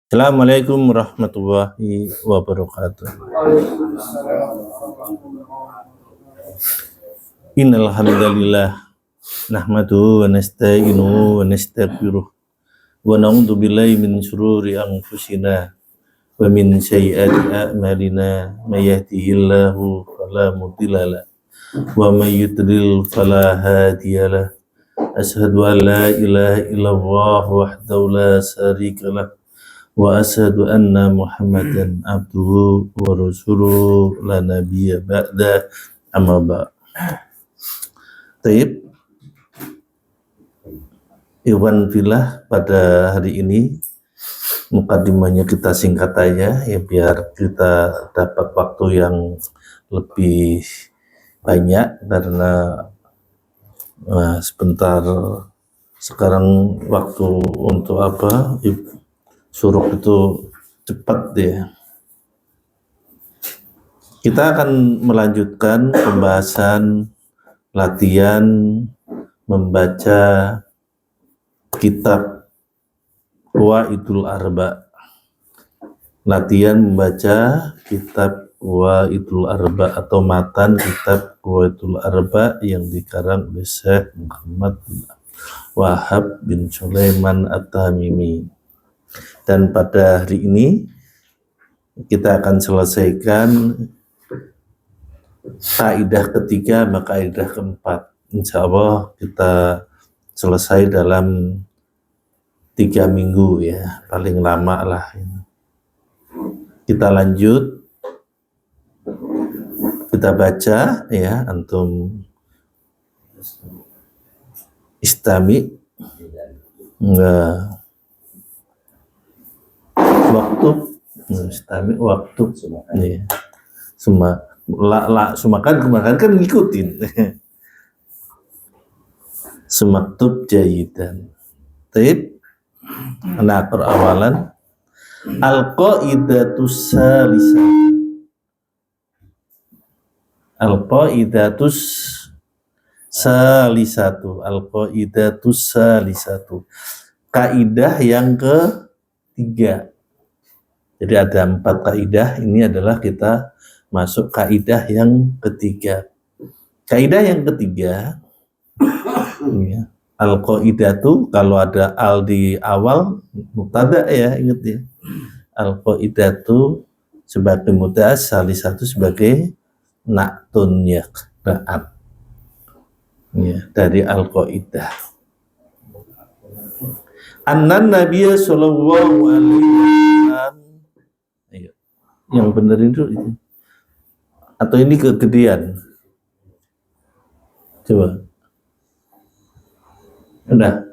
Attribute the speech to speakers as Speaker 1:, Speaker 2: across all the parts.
Speaker 1: Assalamualaikum warahmatullahi wabarakatuh. Innal hamdalillah nahmaduhu wa nasta'inuhu wa nastaghfiruh wa na'udzu billahi min shururi anfusina wa min sayyiati a'malina may yahdihillahu fala mudilla lahu wa may yudlil fala hadiyalah. Asyhadu an la ilaha illallah wahdahu la syarika lah wa asyhadu anna Muhammadan abduhu wa rasuluhu la nabiyya ba'da amma ba'd. Taib Iwan Filah, pada hari ini mukadimahnya kita singkat aja ya, biar kita dapat waktu yang lebih banyak karena sebentar sekarang waktu untuk suruk itu cepat ya. Kita akan melanjutkan pembahasan latihan membaca kitab Qawaidul Arba. Latihan membaca kitab Qawaidul Arba atau matan kitab Qawaidul Arba yang dikarang oleh Syekh Muhammad Wahab bin Sulaiman At-Tamimi. Dan pada hari ini kita akan selesaikan kaidah ketiga sama kaidah keempat. Insya Allah kita selesai dalam 3 minggu ya, paling lama lah. Kita lanjut, kita baca ya, antum istami waktu ya. Semakan kan ngikutin. Semaktub jayidan. Taib. Nah, perawalan Al-Qaidatus Salisah. Al-Qaidatus Salisatu. Al-Qaidatus Salisatu. Kaidah yang ketiga. Jadi ada 4 kaidah, ini adalah kita masuk kaidah yang ketiga. Kaidah yang ketiga ya, al-qaidatu, kalau ada al di awal mubtada ya, ingat ya. Al-qaidatu sebagai mubtada, salisatu sebagai na'tun ya, ra'at. Ya, dari al-qaidah. Annan Nabiya sallallahu alaihi wasallam. Yang benar itu atau ini kegedean? Coba. Udah.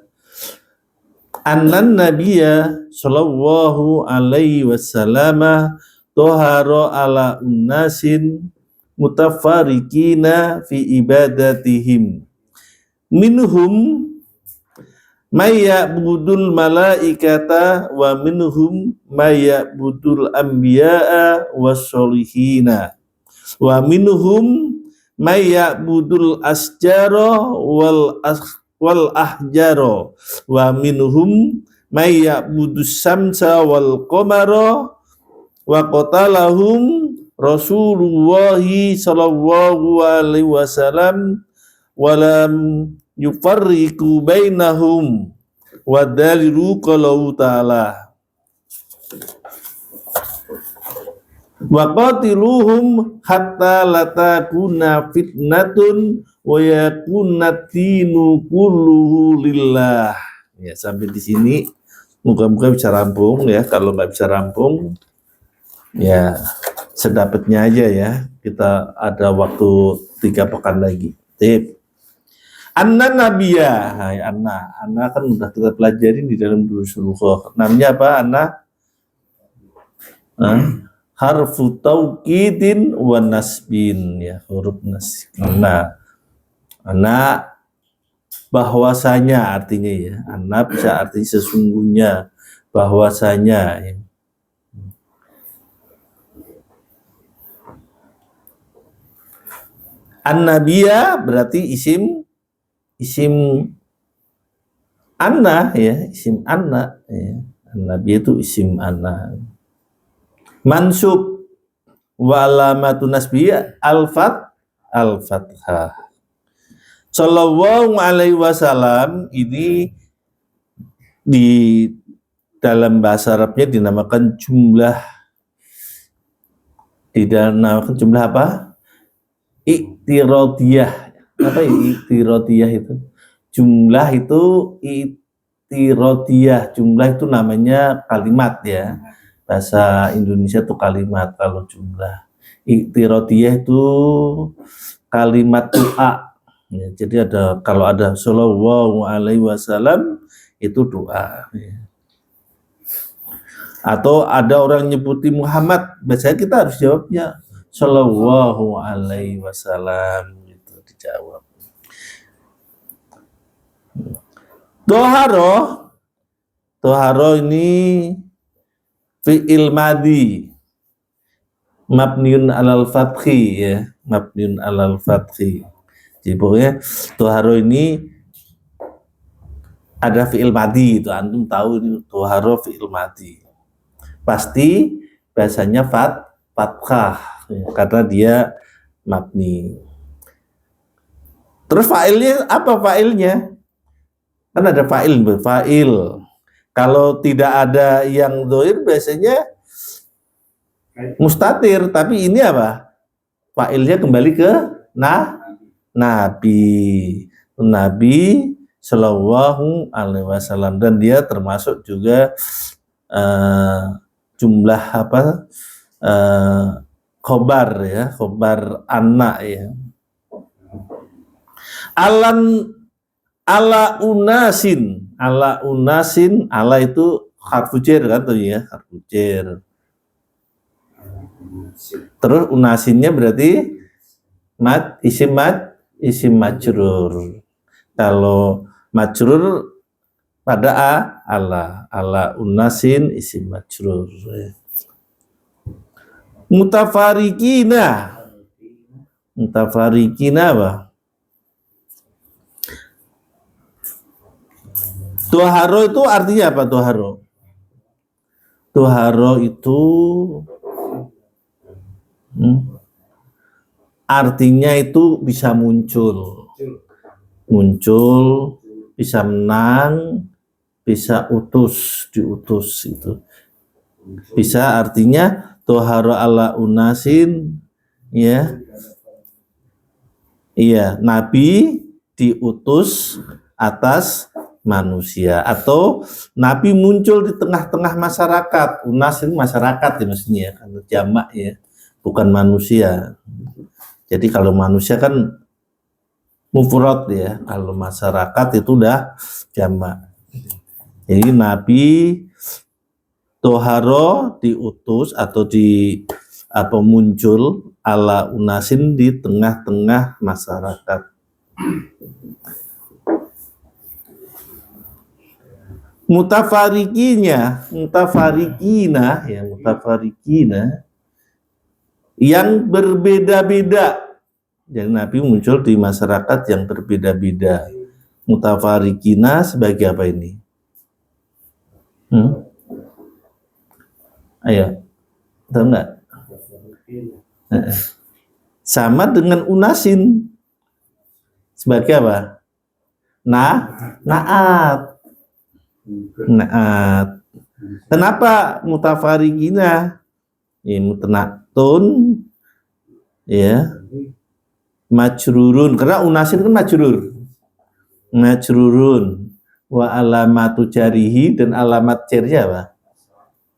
Speaker 1: Annan Nabiya sallallahu alaihi wasallam toharo ala unnasin mutafarikina fi ibadatihim. Minhum mayya'budul malaikata wa minhum mayya'budul anbiya'a wassolihina wa minhum mayya'budul asjara wal ahjara wa minhum mayya'budus samsa wal qamara wa qatalahum Rasulullahi sallallahu alaihi wasallam walam yufarriqu bainahum wa dalilu qalahu ta'ala wa qatiluhum hatta latakuna fitnatun wa yakuna dinu kulluhu lillah. Ya, sampai di sini moga-moga bisa rampung ya. Kalau nggak bisa rampung ya sedapatnya aja ya. Kita ada waktu 3 pekan lagi. Tip. Anna Nabiya, hai Anna kan udah kita pelajarin di dalam Durusul Lughah. Namanya apa Anna? Harfu taukidin wa nasbin ya, huruf nasb. Anna bahwasanya artinya ya. Anna bisa arti sesungguhnya, bahwasanya ya. An-Nabiya berarti isim Anna ya, isim Anna ya. Nabi itu isim ana. Mansub wa alamatun nasbi al-fathah. Sallallahu alaihi wasallam ini di dalam bahasa Arabnya dinamakan jumlah, dinamakan jumlah apa? Iktirodiyah. Apa iktirodiyah itu? Jumlah itu iktirodiyah. Jumlah itu namanya kalimat ya. Bahasa Indonesia itu kalimat kalau jumlah. Iktirodiyah itu kalimat doa. Ya, jadi kalau ada sallallahu alaihi wasallam itu doa. Ya. Atau ada orang nyebuti Muhammad, biasanya kita harus jawabnya sallallahu alaihi wasallam, gitu dijawab. Toharo ini fi'il madhi mabniun alal fathi ya, mabniun alal fathi. Jadi pokoknya toharo ini ada fi'il madhi, itu antum tahu ini toharo fi'il madhi. Pasti bahasanya fathah ya, karena dia mabni. Terus fa'ilnya apa fa'ilnya? Kan ada fa'il. Kalau tidak ada yang dhoir biasanya mustatir, tapi ini apa? Fa'ilnya kembali ke Nabi Shallallahu alaihi wasallam, dan dia termasuk juga jumlah apa? Khobar ya, khobar anak ya. Ala unasin, ala itu harfu jar kan tuh ya, harfu jar. Terus unasinnya berarti isim majrur. Kalau majrur pada ala unasin isim majrur. Mutafarikina apa? Toharo itu artinya apa? Toharo itu artinya itu bisa muncul, bisa menang, bisa diutus itu. Bisa artinya toharo ala unasin ya. Iya, Nabi diutus atas manusia, atau Nabi muncul di tengah-tengah masyarakat. Unas ini masyarakat ya maksudnya, karena jamak ya, bukan manusia. Jadi kalau manusia kan mufrad ya, kalau masyarakat itu udah jamak. Jadi Nabi toharo diutus atau muncul ala unasin di tengah-tengah masyarakat. Mutafarikina yang berbeda-beda. Jadi Nabi muncul di masyarakat yang berbeda-beda. Mutafarikina sebagai apa ini? Ayo, tahu nggak? Sama dengan unasin sebagai apa? Naat. Kenapa mutafarikina? Ya, mutanatun ya, majrurun, karena unasin kan majrurun wa alamatu jarihi, dan alamat jarnya apa?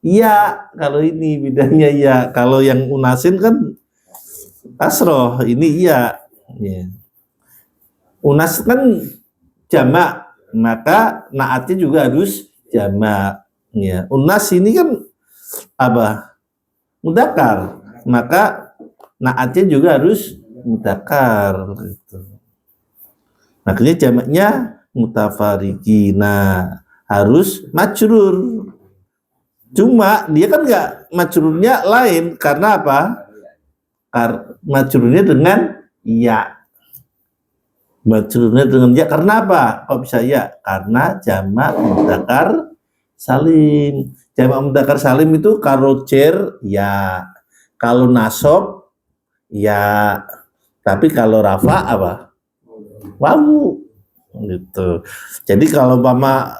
Speaker 1: Iya, kalau ini bedanya ya. Kalau yang unasin kan kasroh, ini iya ya. Unas kan jamak, maka naatnya juga harus jamak ya. Unas ini kan apa? Mudzakkar, maka naatnya juga harus mudzakkar gitu. Makanya jamaknya mutafarikina harus majrur. Cuma dia kan nggak, majrurnya lain, karena apa? Majrurnya dengan ya. Majrurnya dengan ya, karena apa? Kok bisa ya? Karena jamak mudzakkar salim. Jamak mudzakkar salim itu kalau cer ya, kalau nasab ya, tapi kalau rafa apa? Wawu gitu. Jadi kalau umpama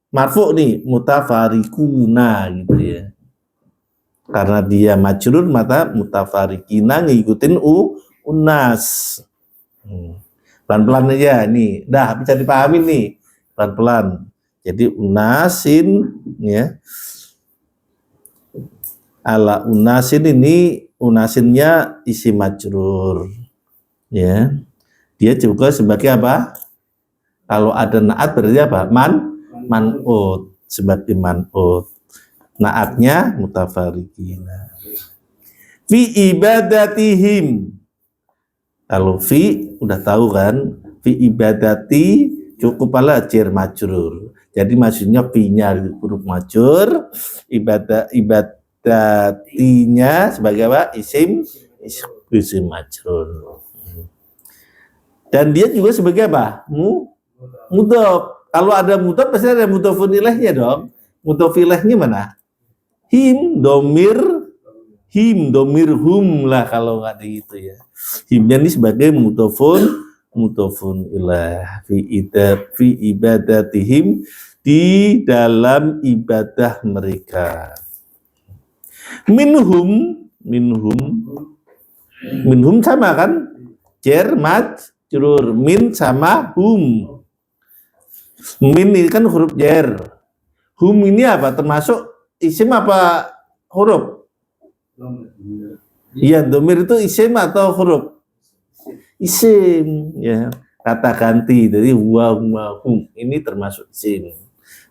Speaker 1: marfu nih mutafarikuna gitu ya. Karena dia majrur maka mutafarikina ngikutin unas. Pelan-pelan aja nih. Dah bisa dipahami nih. Pelan-pelan. Jadi unasin ya. Ala unasin ini unasinnya isi majrur. Ya. Dia juga sebagai apa? Kalau ada naat berarti apa? Man'ut, sebagai man'ut. Naatnya mutafarikina. Fi ibadatihim. Kalau fi udah tahu kan? Fi ibadati cukup pala jar majrur. Jadi maksudnya fi-nya huruf majrur, ibadatinya sebagai apa? Isim majrur. Dan dia juga sebagai apa? Mudhof. Kalau ada mudhof pasti ada mudhofun ilaihnya dong. Mudhof ilaihnya mana? Him, domir hum lah kalau nggak gitu ya. Himnya ini sebagai mudhofun ilaih fi ibadatihim, di dalam ibadah mereka. Minhum sama kan? Jar majrur, min sama hum. Min ini kan huruf jar. Hum ini apa? Termasuk isim apa huruf? Iya, domir itu isim atau huruf? Isim, ya. Kata ganti, jadi huwa hum ini termasuk isim.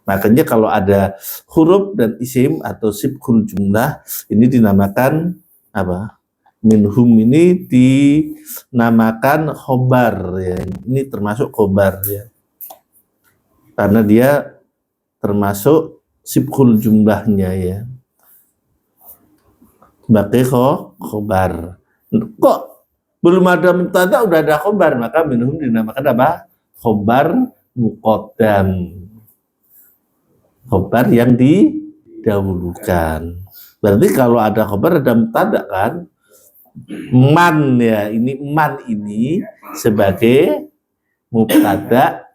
Speaker 1: Makanya kalau ada huruf dan isim atau sibghul jumlah ini dinamakan apa? Minhum ini dinamakan khobar ya. Ini termasuk khobar ya. Karena dia termasuk sibghul jumlahnya ya. Sebagai khobar. Kok belum ada mubtada udah ada khobar, maka minhum dinamakan apa? Khobar muqaddam. Khobar yang didahulukan. Berarti kalau ada khobar ada mubtada kan? Man ya, ini man ini sebagai mubtada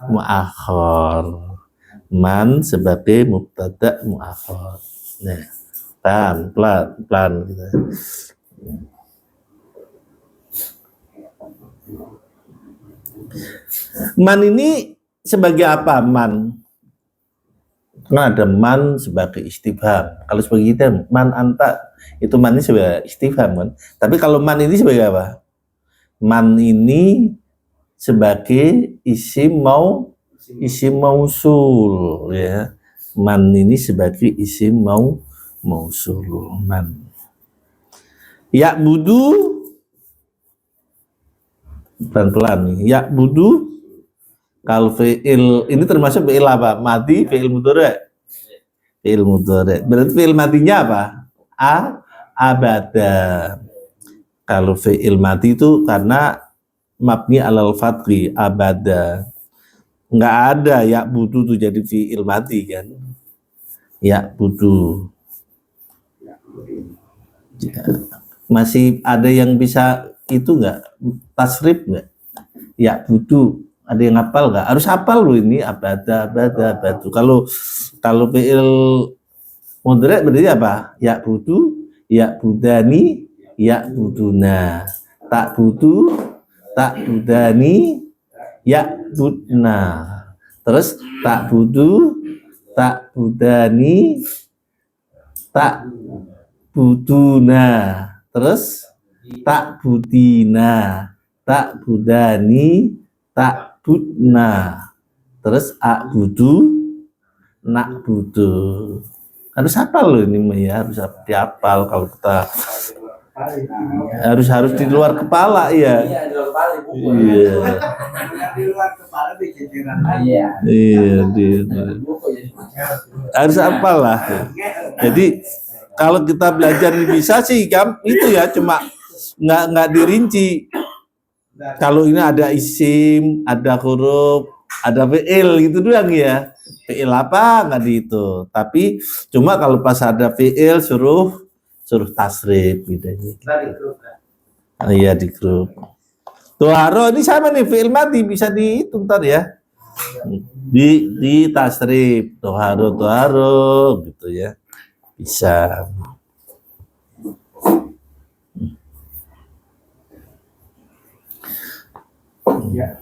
Speaker 1: muakhar. Man sebagai mubtada muakhar. Nah, pelan gitu. Man ini sebagai apa man? Nah, ada man sebagai istifham. Kalau sebagai kita man anta itu man ini sebagai istifham kan. Tapi kalau man ini sebagai apa? Man ini sebagai isim mausul ya. Man ini sebagai isim mausul man. Ya'budu pelan-pelan nih. Ya'budu kalau fi'il ini termasuk fi'il apa? Madi, fi'il mudhari'. Fi'il mudhari'. Berarti fi'il madinya apa? Abada. Kalau fi'il madi itu karena mabni alal fathi, abada. Enggak ada ya'budu tuh jadi fi'il madi kan. Ya'budu. Masih ada yang bisa itu enggak? Tasrif enggak? Ya'budu. Ada yang hafal nggak? Harus hafal loh ini abada. Kalau fi'il mudhari' berarti apa? Ya'budu, ya'budani, ya'buduna. Ta'budani, ya'budna. Terus ta'budani, ta'buduna. Terus ta'budina, ta'budani, ta'budna. Terus a'budu, na'budu. Harus hafal loh ini ya, harus dihafal kalau kita harus di luar kepala ya. Iya, di luar kepala buku. Iya. Di luar kepala pikiran. Iya, harus hafal lah. Jadi kalau kita belajar bisa sih itu ya, cuma nggak dirinci. Kalau ini ada isim, ada huruf, ada fi'il gitu doang ya. fiil apa nggak dihitung. Tapi cuma kalau pas ada fiil suruh tasrif gitu. Oh, iya di grup. Tuharo ini sama nih fiil mati bisa dihitung ntar ya. Di tasrif tuharo gitu ya. Bisa.
Speaker 2: Ya.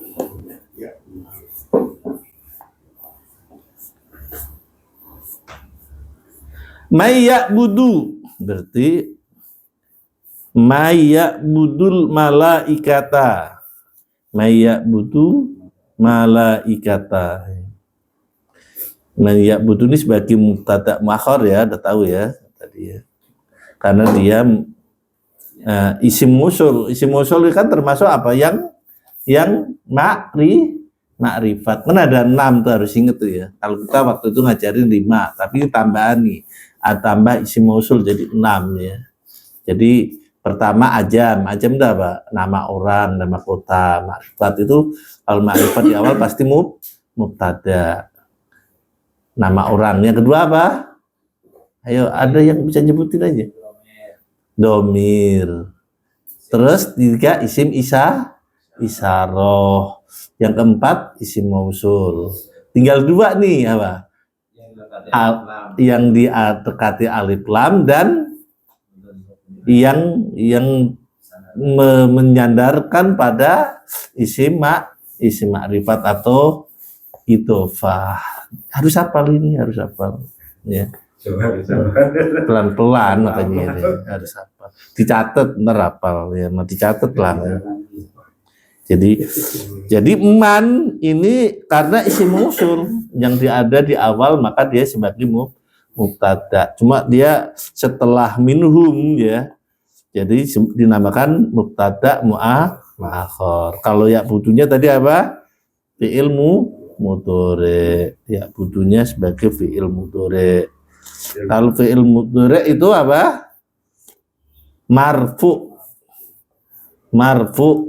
Speaker 1: Maya budu berarti maya budul malaikata. Maya budu malaikata. Maya budu ini sebagai mubtada muakhar ya, udah tahu ya tadi ya. Karena dia isim musul kan termasuk apa yang makrifat. Kan ada 6 tuh harus inget tuh ya. Kalau kita waktu itu ngajarin 5, tapi tambahan nih. Tambah isim mausul jadi 6 ya. Jadi pertama ajam itu apa? Nama orang, nama kota. Makrifat itu kalau makrifat di awal pasti mubtada. Nama orang. Yang kedua apa? Ayo, ada yang bisa nyebutin aja. Domir. Terus 3 isim isaroh. Yang keempat isim mausul. Tinggal 2 nih apa? Yang didekati alif lam dan yang menyandarkan pada isim ma'rifat atau idhofah. Harus hafal ini, harus hafal ya. Pelan-pelan makanya ya. Harus hafal. Dicatat ntar hafal ya, dicatat lah. Ya. Jadi man ini karena isim mausul yang ada di awal maka dia sebagai mubtada. Cuma dia setelah minhum ya. Jadi dinamakan mubtada mu'akhir. Kalau ya butuhnya tadi apa? Fi'il mudhari. Ya butuhnya sebagai fi'il mudhari. Kalau fi'il mudhari itu apa? Marfu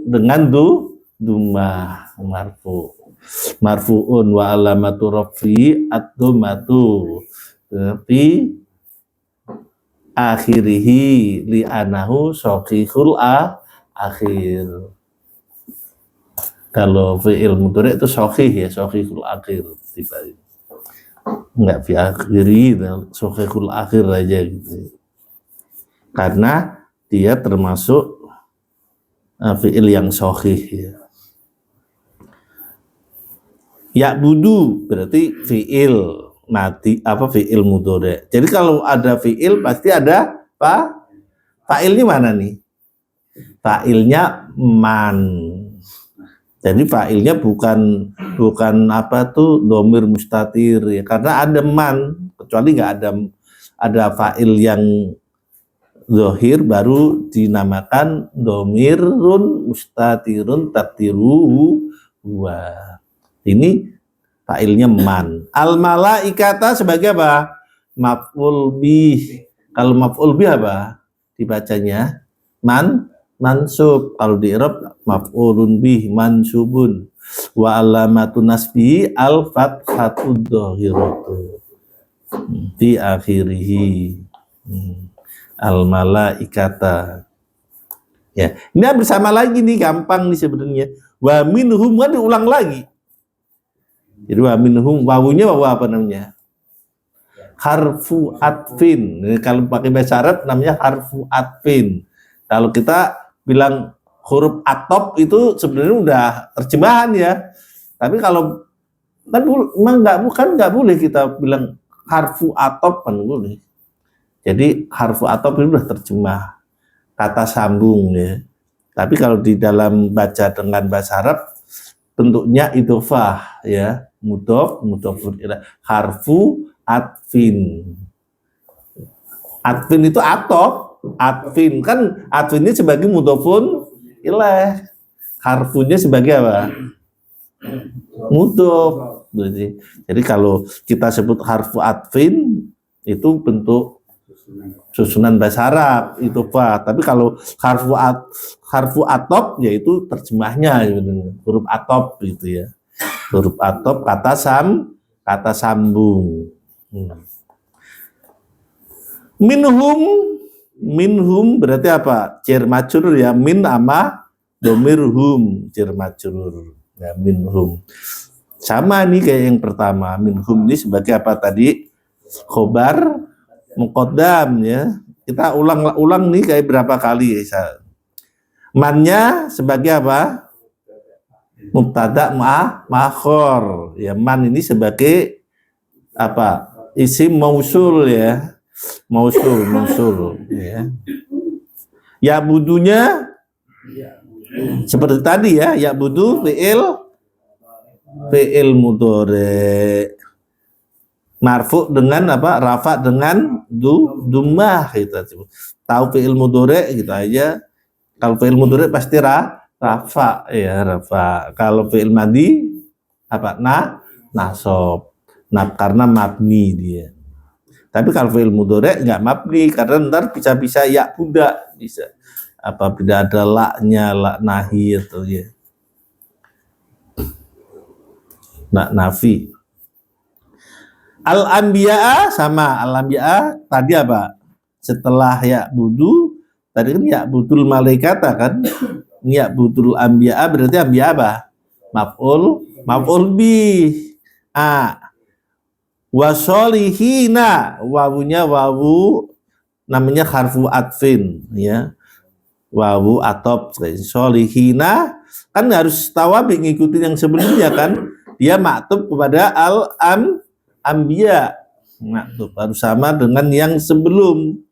Speaker 1: dengan dumah marfuun wa alamatu rafi ad-dumatu fi akhirihi li anahu sahihul akhir. Kalau fi'il mudhari itu sahih ya, sahihul akhir tiba. Enggak fi akhiri, sahihul akhir aja gitu. Karena dia termasuk fi'il yang sahih ya. Ya budu berarti fi'il mati apa fi'il mudhari. Jadi kalau ada fi'il pasti ada apa? Fa'ilnya mana nih? Fa'ilnya man. Jadi fa'ilnya bukan apa tuh domir mustatir ya. Karena ada man, kecuali nggak ada fa'il yang zahir baru dinamakan domirun mustatirun takdiruhu wa. Ini fa'ilnya man. Al malaikata sebagai apa? Maf'ul bih. Kalau maf'ul bih apa? Dibacanya mansub. Kalau di i'rab maf'ulun bih mansubun. Wa alamatun nasbi al fathatud dhahiratu. Di akhirih. Al malaikata. Ya, ini bersama lagi nih, gampang nih sebenarnya. Wa minhum kan diulang lagi. Jadi wa minhum, wawunya wawu apa namanya? Harfu atfin. Kalau pakai bahasa Arab namanya harfu atfin. Kalau kita bilang huruf atop itu sebenarnya udah terjemahan ya. Tapi kalau kan memang nggak boleh kita bilang harfu atop kan boleh. Jadi harfu atop itu udah terjemah kata sambung ya. Tapi kalau di dalam baca dengan bahasa Arab bentuknya idhofah ya. Mudhof harfu atfin. Atfin itu atop, atfin kan atfinnya sebagai mudhofun ilaih. Harfunya sebagai apa? Mudhof. Jadi kalau kita sebut harfu atfin itu bentuk susunan bahasa Arab idhofah. Tapi kalau harfu atop yaitu terjemahnya huruf atop gitu ya. Huruf atop kata kata sambung. Minhum berarti apa? Jar majrur ya, min ama domir hum, jar majrur ya, minhum. Sama nih kayak yang pertama, minhum ini sebagai apa tadi? Khobar muqaddam ya. Kita ulang nih kayak berapa kali ya. Mannya sebagai apa? Mubtada ma'akhor. Ya, man ini sebagai apa? Isim mausul ya. Mausul ya. Ya budunya seperti tadi ya, ya budu fi'il mudhari marfu dengan apa? Rafa dengan dummah kita gitu. Tahu fi'il mudhari gitu aja. Kalau fi'il mudhari pasti rafa ya, rafa. Kalau fi'il madhi apa? Nasab. Karena mabni dia. Tapi kalau fi'il mudhari nggak mabni karena ntar bisa ya budak bisa. Apa tidak ada laknya, lak nahi atau ya. Nafi. Al-anbiya sama al-anbiya tadi apa? Setelah ya budu tadi kan ya budul malaikata kan? Ya budul anbiya berarti anbiya apa? Maf'ul bi. Wasolihina, wawunya wawu namanya harfu atfin ya, wawu atop. Solihina kan harus tawabi ngikutin yang sebelumnya kan, dia maktub kepada anbiya, maktub harus sama dengan yang sebelum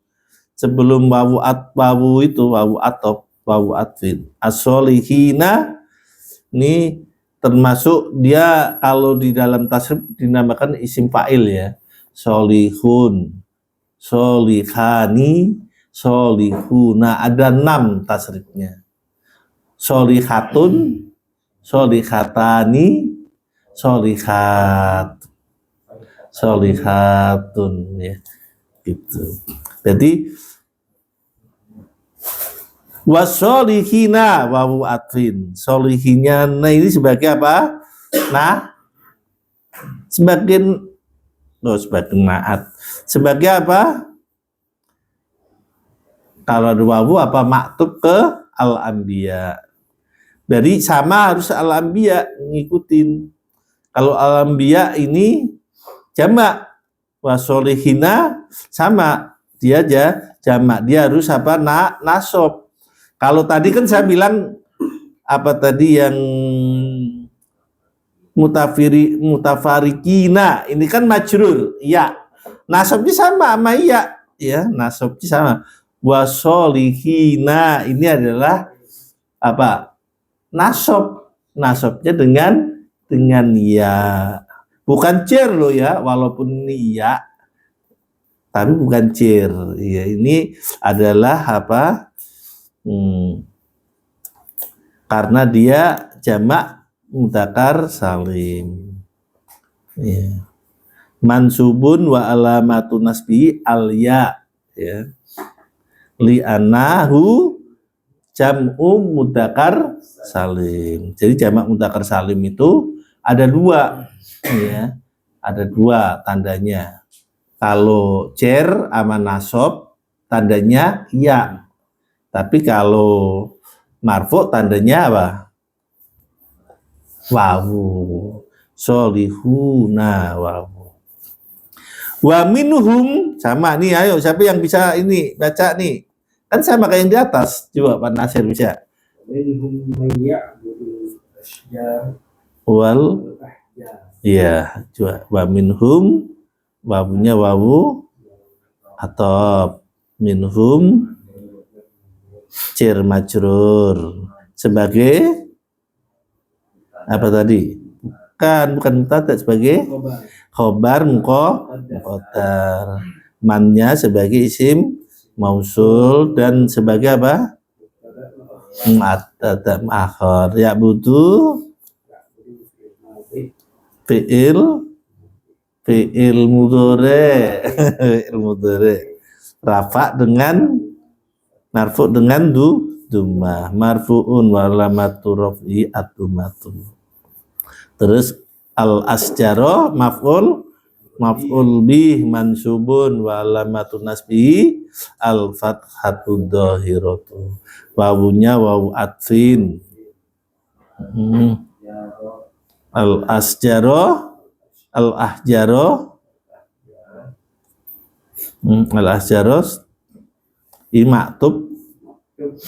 Speaker 1: wawu itu wawu atop, wawu atfin. As-solihina ini termasuk dia kalau di dalam tasrif dinamakan isim fa'il ya. Solihun, solihani, solihuna, ada 6 tasrifnya. Solihatun, solihatani, solihatun ya. Gitu. Jadi wasolihina wawu atfin, solihinya nah ini sebagai apa? Nah, sebagai naat. Sebagai apa? Kalau ada wawu apa? Maktub ke al-anbiya. Jadi sama harus al-anbiya ngikutin. Kalau al-anbiya ini jamak, wasolihina sama dia aja jamak, dia harus apa? Nasab. Kalau tadi kan saya bilang apa tadi yang mutafarikina ini kan majrur ya, nasabnya sama iya ya, nasabnya sama. Wasolihina ini adalah apa? Nasabnya dengan ya, bukan cer loh ya, walaupun ini ya tapi bukan cer ya, ini adalah apa? Karena dia jamak mudzakkar salim ya. Mansubun wa alamatun nasbi al-ya ya, li'annahu jam'u mudzakkar salim. Jadi jamak mudzakkar salim itu ada 2 ya, ada 2 tandanya. Kalau cer sama nasab tandanya ya. Tapi kalau marfu tandanya apa? Wawu. Solihuna wawu. Wa minhum sama nih, ayo siapa yang bisa ini baca nih? Kan sama kayak yang di atas. Coba Pak Nasir bisa.
Speaker 2: Minhum mayya'budu asjar
Speaker 1: Wal iya, coba wa minhum, wawunya wawu atau minhum jar majrur sebagai apa tadi? Bukan mubtada, sebagai khobar muqaddar. Mannya sebagai isim mausul dan sebagai apa? Mubtada akhir. Ya butuh fi'il mudhari rafa dengan marfu dengan dummah, marfuun wa alamatu raf'i at-dummatun. Terus Al asjaro maf'ul bih mansubun wa alamatun nasbihi al fathatu dhahiratu. Wawunya wawu atfin. Al asjaro al ahjaro ini maktub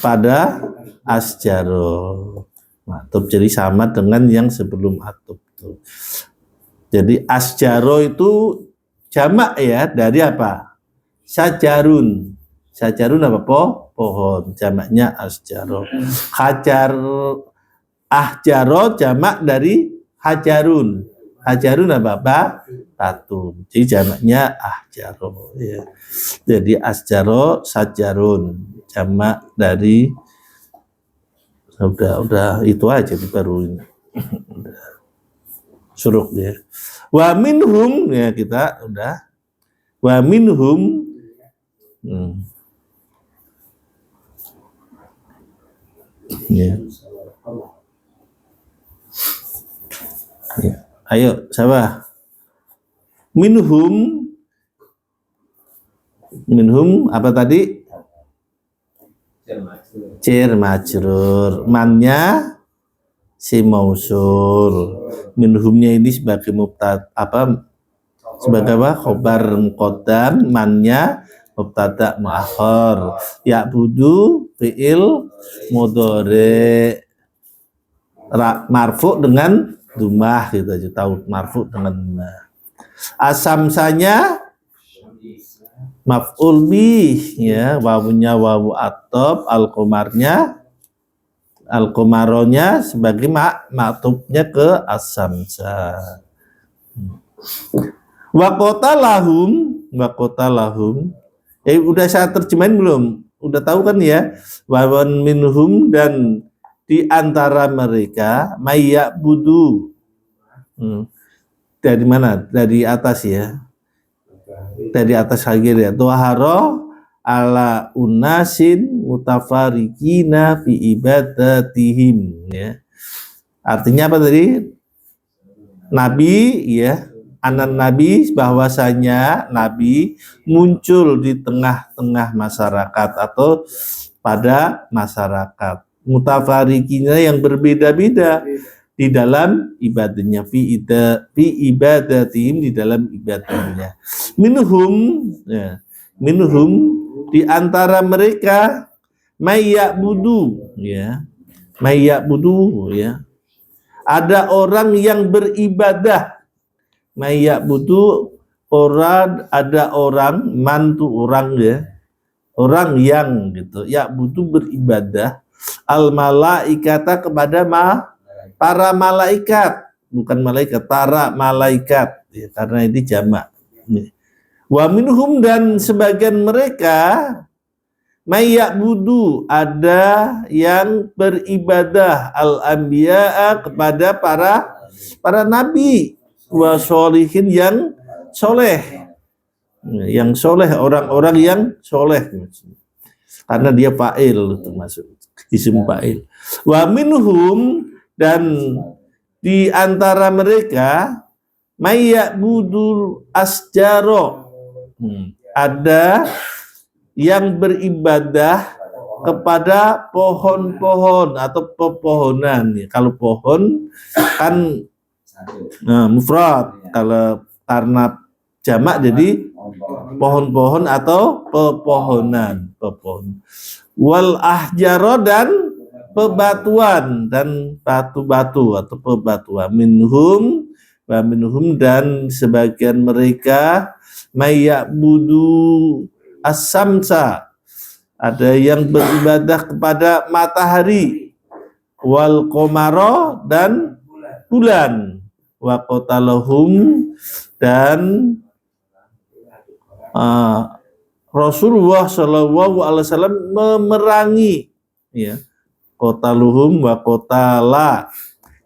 Speaker 1: pada asjaro. Maktub jadi sama dengan yang sebelum atub tuh. Jadi asjaro itu jamak ya dari apa? Sajarun. Sajarun apa? Pohon. Jamaknya asjaro. Ahjaro jamak dari hajarun. Hajarun apa? Batu. Jadi jamaknya ahjaro. Ya. Jadi asjaro sajarun. Jamak dari udah itu aja baru ini. Suruk dia. Wa minhum ya kita udah. Wa minhum ya. Ya. Ayo, siapa? Minhum apa tadi? Jar majrur. Mannya si mausul. Minhumnya ini sebagai mubtada sebagai apa? Khobar muqaddam, mannya mubtada muakhar. Ya'budu fi'il mudhari marfu dengan dumah gitu aja, tahu marfu dengan dumah. Asamsanya maf'ul bih ya, wawunya wawu atop, al-qomaronya sebagai maktubnya ke asamsa. Wa qatalahum udah saya terjemahin belum? Udah tahu kan ya? Wawan minhum dan di antara mereka mayya budu. Dari mana? Dari atas ya. Dari atas lagi ya. Tuharo ala unasin mutafarikina fi ibadatihim ya. Artinya apa tadi? Nabi ya, anan nabi bahwasanya nabi muncul di tengah-tengah masyarakat atau pada masyarakat. Mutafarikina yang berbeda-beda di dalam ibadahnya fi ibadatihim, di dalam ibadahnya. Minhum di antara mereka mayyabudu ya. Mayyabudu ya. Ada orang yang beribadah. Mayyabudu ada orang mantu orang ya. Orang yang gitu. Ya butuh beribadah al malaikata kepada para malaikat, bukan malaikat, para malaikat ya, karena ini jamak. Wa minhum dan sebagian mereka mayyabudu ada yang beribadah al anbiya kepada para nabi wa sholihin yang soleh. Yang soleh, orang-orang yang soleh, karena dia fa'il termasuk isim fa'il. Wa minhum dan di antara mereka mayyabudu asjaro ada yang beribadah kepada pohon-pohon atau pepohonan. Kalau pohon kan mufrad, kalau karena jamak jadi pohon-pohon atau pepohonan. Wal ahjaro dan bebatuan dan batu-batu atau bebatuan. Minhum dan sebagian mereka mayyabudu as-samsa, ada yang beribadah kepada matahari, wal qamara dan bulan, wa qatalahum dan Rasulullah Shallallahu Alaihi Wasallam memerangi ya, qataluhum wa qatala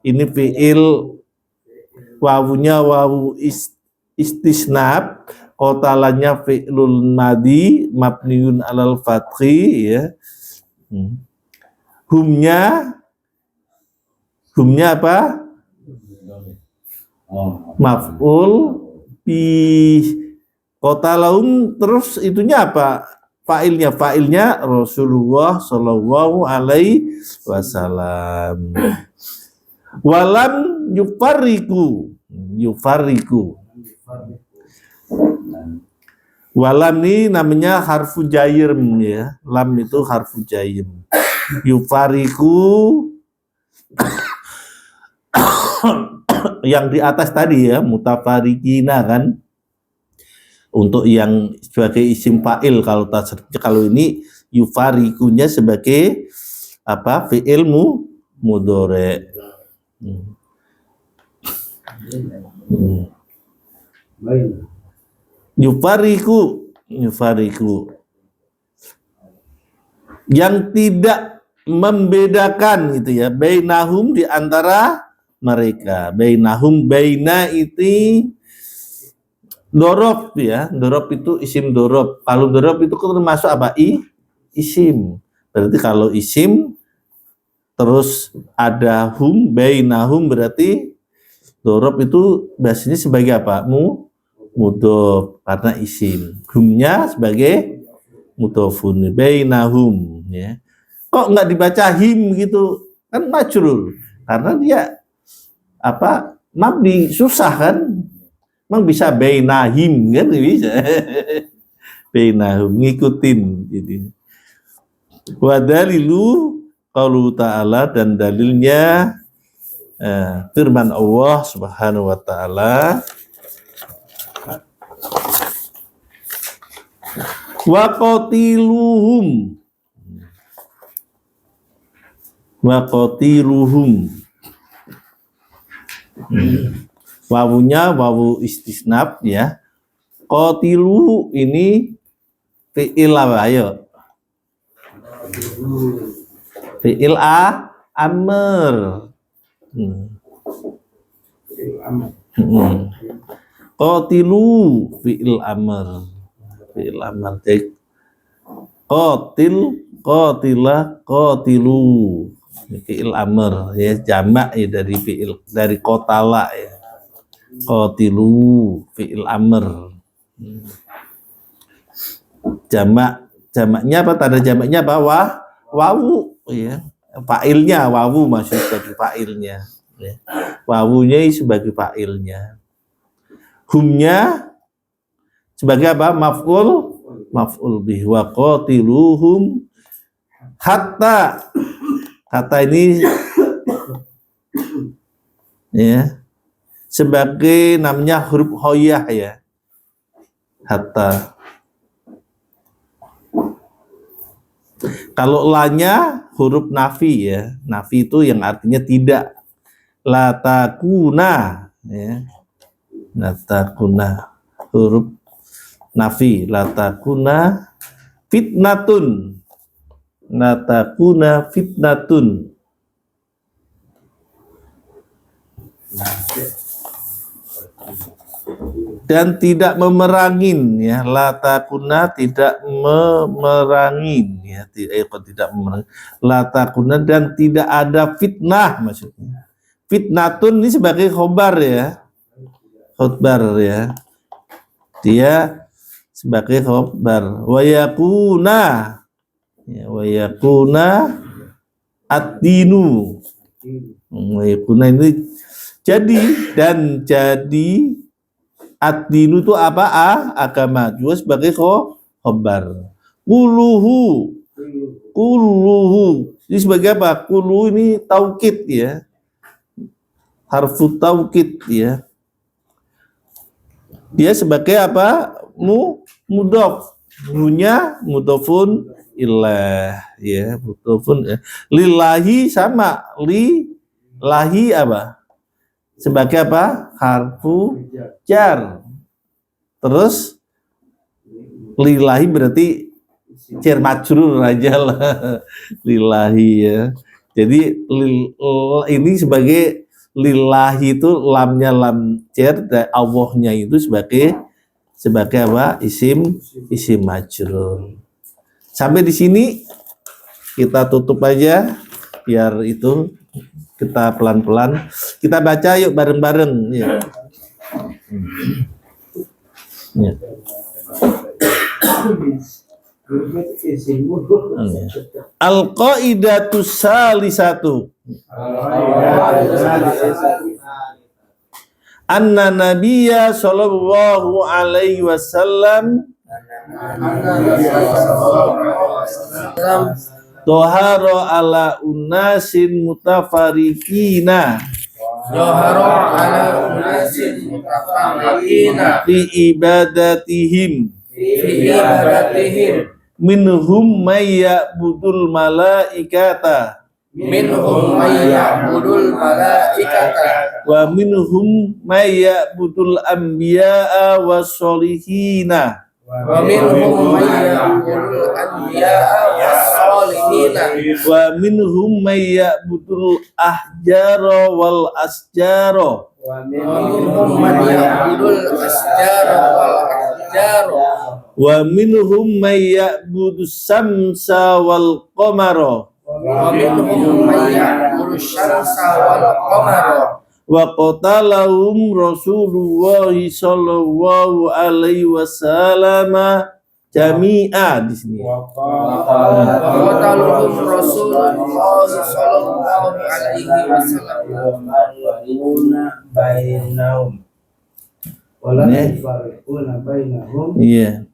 Speaker 1: ini fiil wawunya wawu istisnab, qatalanya fi'lul madi mabniun alal fathi ya. Humnya apa? Maf'ul bih. Qatalahum terus itunya apa? Fa'ilnya Rasulullah Shallallahu Alaihi Wasallam. Walam yufariku. Walam ini namanya harfu jair ya. Lam itu harfu jair. Yufariku yang di atas tadi ya, mutafarikina kan. Untuk yang sebagai isim fa'il, kalau ini yufarikunya sebagai apa? Fi'il mudhari'. Yufariku yang tidak membedakan gitu ya, bainahum di antara mereka. Baina itu dorob ya, dorob itu isim dorob. Kalau dorob itu termasuk apa? Isim. Berarti kalau isim terus ada hum, bainahum berarti dorob itu biasanya sebagai apa? Mudhof karena isim. Humnya sebagai mudhofun, bainahum ya. Kok nggak dibaca him gitu? Kan majrur. Karena dia apa? Mabni, susah kan? Emang bisa bainahim kan bisa. Bainahum ngikutin gitu. Wa dalilu qaulu ta'ala, dan dalilnya firman Allah Subhanahu wa taala, wa qatiluhum wawunya wawu istisnaf ya. Qatilu ini fi'il apa? Ayo. Fi'il amr. Qatilu fi'il amr. Fi'il amr. Qatilah, qatilu. Fi'il amr ya, jamak ya dari qatala ya. Qatilu fi'il amr. Jamaknya apa? Tanda jamaknya apa? Wawu ya. Fa'ilnya wawu, maksud sebagai fa'ilnya ya. Wawunya sebagai fa'ilnya. Humnya sebagai apa? Maf'ul bih. Wa qatiluhum hatta ini ya sebagai namanya huruf hoyah ya, hatta. Kalau lanya huruf nafi ya, nafi itu yang artinya tidak. La takuna ya, la takuna huruf nafi, la takuna fitnatun, la takuna fitnatun. Dan tidak memerangin ya, la takuna tidak memerangin ya, tidak memerangin, la takuna dan tidak ada fitnah maksudnya. Fitnatun ini sebagai khobar ya, dia sebagai khobar. Wa yakuna ya, wa yakuna ad-dinu. Wa yakuna ini jadi ad-dinu itu apa? Agama. Juga sebagai khobar. Kuluhu. Ini sebagai apa? Kuluhu ini taukid ya. Harfu taukid ya. Dia sebagai apa? Mudhof. Nunya mudhofun ilah ya, mudhofun ya. Lillahi sama lillahi apa? Sebagai apa? Harfu jar. Terus lillahi berarti jar majrur aja lah. Lillahi ya. Jadi ini sebagai lillahi itu lamnya lam jar, dan Allahnya itu sebagai apa? Isim majrur. Sampai di sini kita tutup aja biar itu kita pelan-pelan kita baca yuk bareng-bareng ya. Ya. Al-qaidatu salisatu anna nabiyya sallallahu alaihi wasallam toharo ala unasin mutafarikina fi ibadatihim minhum may ya'budul malaikata wa minhum may ya'budul anbiya'a was-solihina wa minhum may ya'budul ahjara wal asjara wa minhum may ya'budus samsa wal qamara wa qatalahum Rasulullah sallallahu alaihi wasallam jami'a di sini.
Speaker 3: Qatalahum Rasulullah sallallahu alaihi wasallam
Speaker 2: bainahum wala yufarriquna bainahum.
Speaker 1: Iya.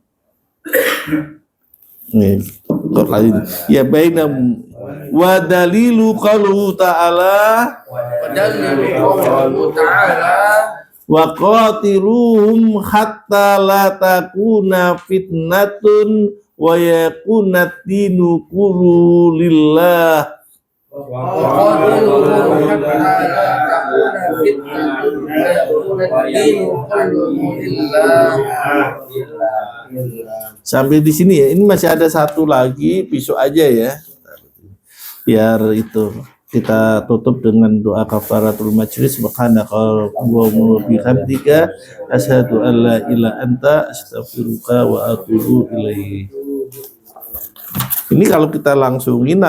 Speaker 1: Nih, kok lagi. Ya bainahum wa dalilu qauluhu ta'ala wa qatiluhum hatta la takuna fitnatun wa yakuna dinu kullu lillah sampai di sini ya. Ini masih ada satu lagi, besok aja ya. Biar itu kita tutup dengan doa kafaratul majlis. Subhanakallahumma wa bihamdika asyhadu an la ilaha anta astaghfiruka wa atubu ilaik. Ini kalau kita langsungin